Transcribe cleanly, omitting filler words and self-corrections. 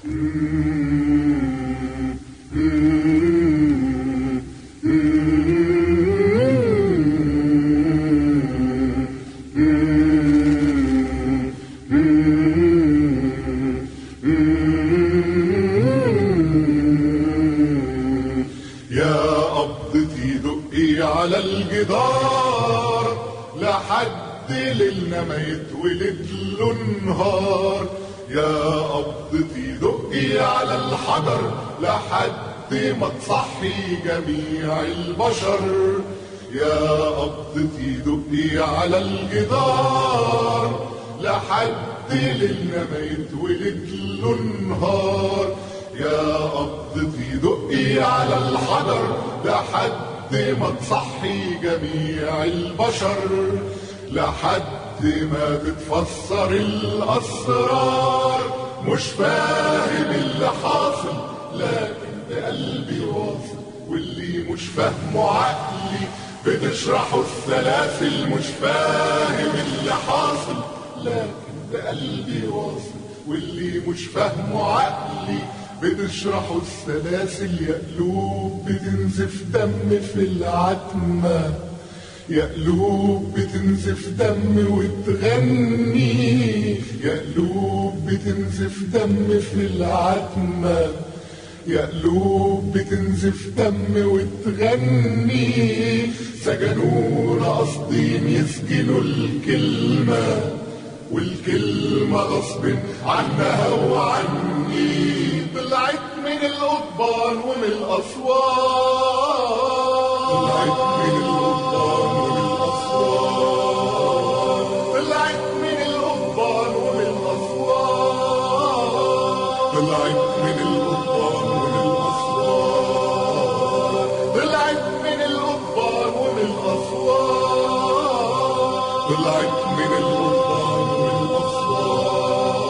يا قبضتي دقي على الجدار لحد ليلنا ما يتولد له نهار. يا قبضتي دقي على الحجر لحد ما تصحي جميع البشر. يا قبضتي دقي على الجدار لحد ليلنا ما يتولد له نهار. يا قبضتي دقي على الحجر لحد ما تصحي جميع البشر. لحد ما تتفسر الأسرار. مش فاهم اللي حاصل لكن بقلبي واصل، واللي مش فاهمه عقلي بتشرحه السلاسل. مش فاهم اللي حاصل لكن بقلبي واصل، واللي مش فاهمه عقلي بتشرحوا السلاسل. يا قلوب بتنزف دم في العتمة، يا قلوب بتنزف دم وتغني. يا قلوب بتنزف دم في العتمة، يا قلوب بتنزف دم وتغني. سجنونا قاصدين يسجنوا الكلمة، والكلمة غصب عنها وعني. طلعت من القضبان ومن الأسوار، طلعت من القضبان ومن الأسوار، طلعت من القضبان ومن الأسوار، طلعت من القضبان ومن الأسوار، طلعت من القضبان ومن الأسوار، طلعت من القضبان ومن الأسوار.